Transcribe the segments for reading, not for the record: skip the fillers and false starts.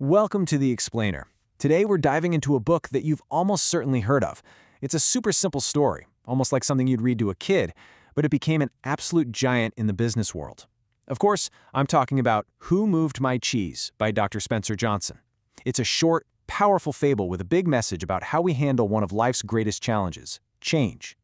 Welcome to The Explainer. Today we're diving into a book that you've almost certainly heard of. It's a super simple story, almost like something you'd read to a kid, but it became an absolute giant in the business world. Of course, I'm talking about Who Moved My Cheese by Dr. Spencer Johnson. It's a short, powerful fable with a big message about how we handle one of life's greatest challenges, change.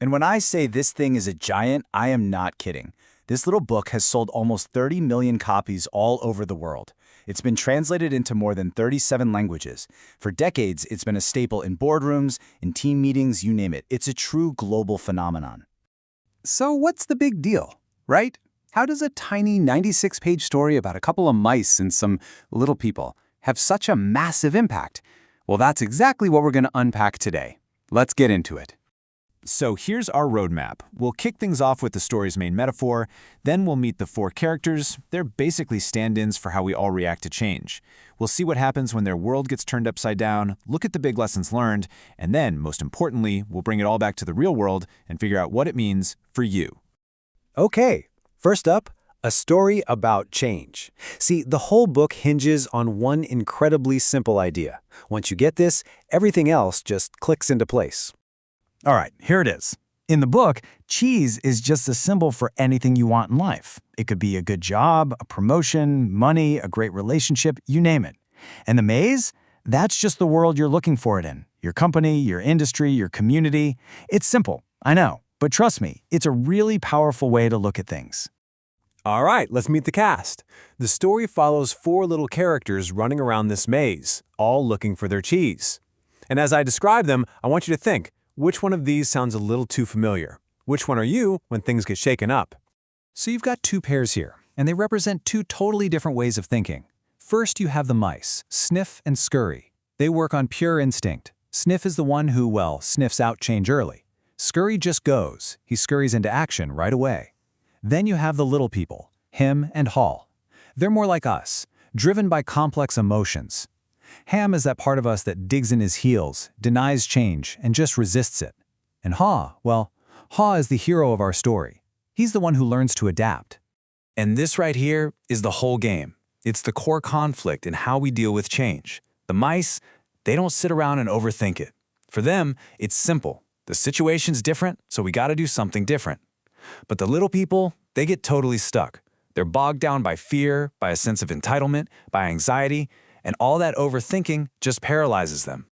And when I say this thing is a giant, I am not kidding. This little book has sold almost 30 million copies all over the world. It's been translated into more than 37 languages. For decades, it's been a staple in boardrooms, in team meetings, you name it. It's a true global phenomenon. So what's the big deal, right? How does a tiny 96-page story about a couple of mice and some little people have such a massive impact? Well, that's exactly what we're going to unpack today. Let's get into it. So here's our roadmap. We'll kick things off with the story's main metaphor, then we'll meet the four characters. They're basically stand-ins for how we all react to change. We'll see what happens when their world gets turned upside down, look at the big lessons learned, and then, most importantly, we'll bring it all back to the real world and figure out what it means for you. Okay, first up, a story about change. See, the whole book hinges on one incredibly simple idea. Once you get this, everything else just clicks into place. All right, here it is. In the book, cheese is just a symbol for anything you want in life. It could be a good job, a promotion, money, a great relationship, you name it. And the maze? That's just the world you're looking for it in. Your company, your industry, your community. It's simple, I know, but trust me, it's a really powerful way to look at things. All right, let's meet the cast. The story follows four little characters running around this maze, all looking for their cheese. And as I describe them, I want you to think, which one of these sounds a little too familiar? Which one are you when things get shaken up? So you've got two pairs here, and they represent two totally different ways of thinking. First, you have the mice, Sniff and Scurry. They work on pure instinct. Sniff is the one who, well, sniffs out change early. Scurry just goes. He scurries into action right away. Then you have the little people, Him and Hall. They're more like us, driven by complex emotions. Ham is that part of us that digs in his heels, denies change, and just resists it. And Haw, well, Haw is the hero of our story. He's the one who learns to adapt. And this right here is the whole game. It's the core conflict in how we deal with change. The mice, they don't sit around and overthink it. For them, it's simple. The situation's different, so we gotta do something different. But the little people, they get totally stuck. They're bogged down by fear, by a sense of entitlement, by anxiety, and all that overthinking just paralyzes them.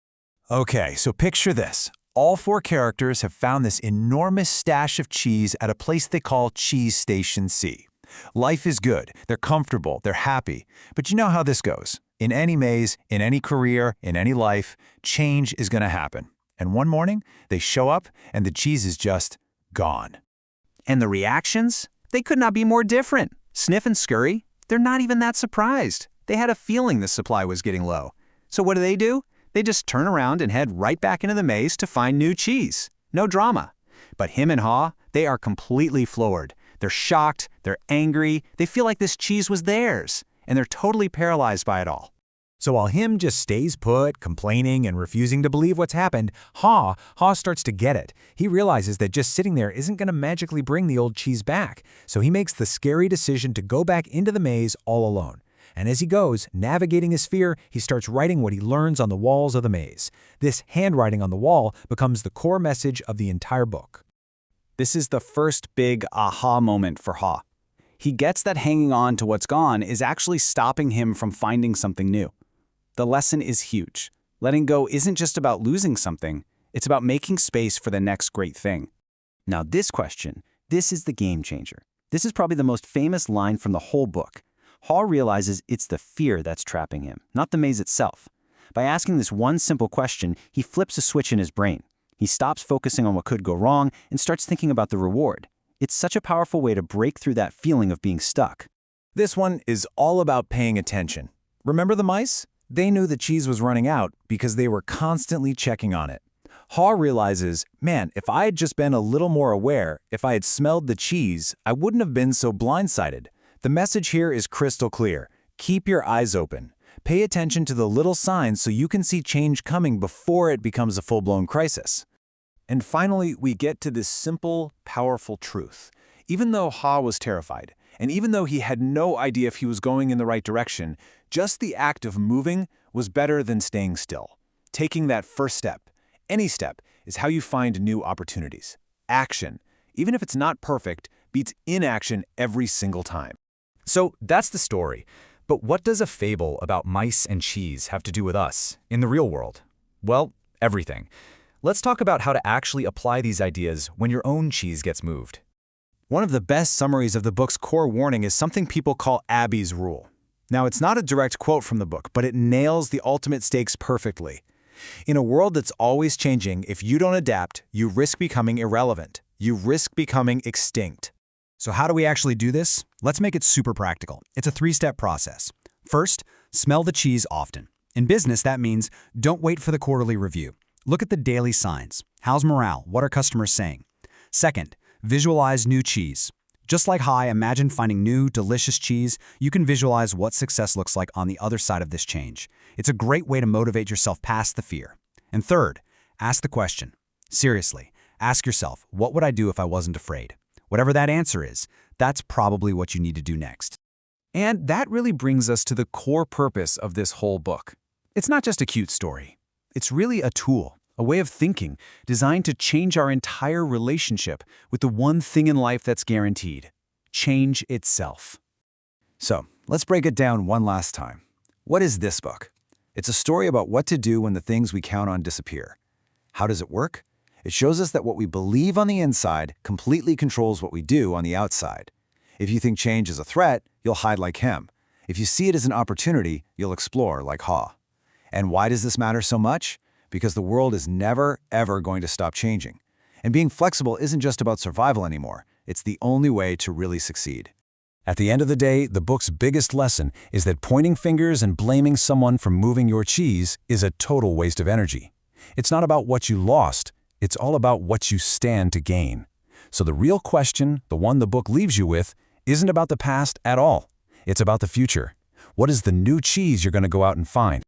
Okay, so picture this. All four characters have found this enormous stash of cheese at a place they call Cheese Station C. Life is good, they're comfortable, they're happy. But you know how this goes. In any maze, in any career, in any life, change is going to happen. And one morning, they show up and the cheese is just gone. And the reactions? They could not be more different. Sniff and Scurry, they're not even that surprised. They had a feeling the supply was getting low. So what do? They just turn around and head right back into the maze to find new cheese. No drama. But Him and Haw, they are completely floored. They're shocked, they're angry, they feel like this cheese was theirs, and they're totally paralyzed by it all. So while Him just stays put, complaining and refusing to believe what's happened, Haw starts to get it. He realizes that just sitting there isn't going to magically bring the old cheese back. So he makes the scary decision to go back into the maze all alone. And as he goes, navigating his fear, he starts writing what he learns on the walls of the maze. This handwriting on the wall becomes the core message of the entire book. This is the first big aha moment for Haw. He gets that hanging on to what's gone is actually stopping him from finding something new. The lesson is huge. Letting go isn't just about losing something, it's about making space for the next great thing. Now this question, this is the game changer. This is probably the most famous line from the whole book. Haw realizes it's the fear that's trapping him, not the maze itself. By asking this one simple question, he flips a switch in his brain. He stops focusing on what could go wrong and starts thinking about the reward. It's such a powerful way to break through that feeling of being stuck. This one is all about paying attention. Remember the mice? They knew the cheese was running out because they were constantly checking on it. Haw realizes, man, if I had just been a little more aware, if I had smelled the cheese, I wouldn't have been so blindsided. The message here is crystal clear. Keep your eyes open. Pay attention to the little signs so you can see change coming before it becomes a full-blown crisis. And finally, we get to this simple, powerful truth. Even though Haw was terrified, and even though he had no idea if he was going in the right direction, Just the act of moving was better than staying still. Taking that first step, any step, is how you find new opportunities. Action, even if it's not perfect, beats inaction every single time. So that's the story. But what does a fable about mice and cheese have to do with us, in the real world? Well, everything. Let's talk about how to actually apply these ideas when your own cheese gets moved. One of the best summaries of the book's core warning is something people call Abby's rule. Now, it's not a direct quote from the book, but it nails the ultimate stakes perfectly. In a world that's always changing, if you don't adapt, you risk becoming irrelevant. You risk becoming extinct. So how do we actually do this? Let's make it super practical. It's a 3-step process. First, smell the cheese often. In business, that means don't wait for the quarterly review. Look at the daily signs. How's morale? What are customers saying? Second, visualize new cheese. Just like Hi, imagine finding new, delicious cheese. You can visualize what success looks like on the other side of this change. It's a great way to motivate yourself past the fear. And third, ask the question. Seriously, ask yourself, what would I do if I wasn't afraid? Whatever that answer is, that's probably what you need to do next. And that really brings us to the core purpose of this whole book. It's not just a cute story. It's really a tool, a way of thinking designed to change our entire relationship with the one thing in life that's guaranteed: change itself. So, let's break it down one last time. What is this book? It's a story about what to do when the things we count on disappear. How does it work? It shows us that what we believe on the inside completely controls what we do on the outside. If you think change is a threat, you'll hide like him. If you see it as an opportunity, you'll explore like Ha. And why does this matter so much? Because the world is never, ever going to stop changing. And being flexible isn't just about survival anymore. It's the only way to really succeed. At the end of the day, the book's biggest lesson is that pointing fingers and blaming someone for moving your cheese is a total waste of energy. It's not about what you lost. It's all about what you stand to gain. So the real question, the one the book leaves you with, isn't about the past at all. It's about the future. What is the new cheese you're going to go out and find?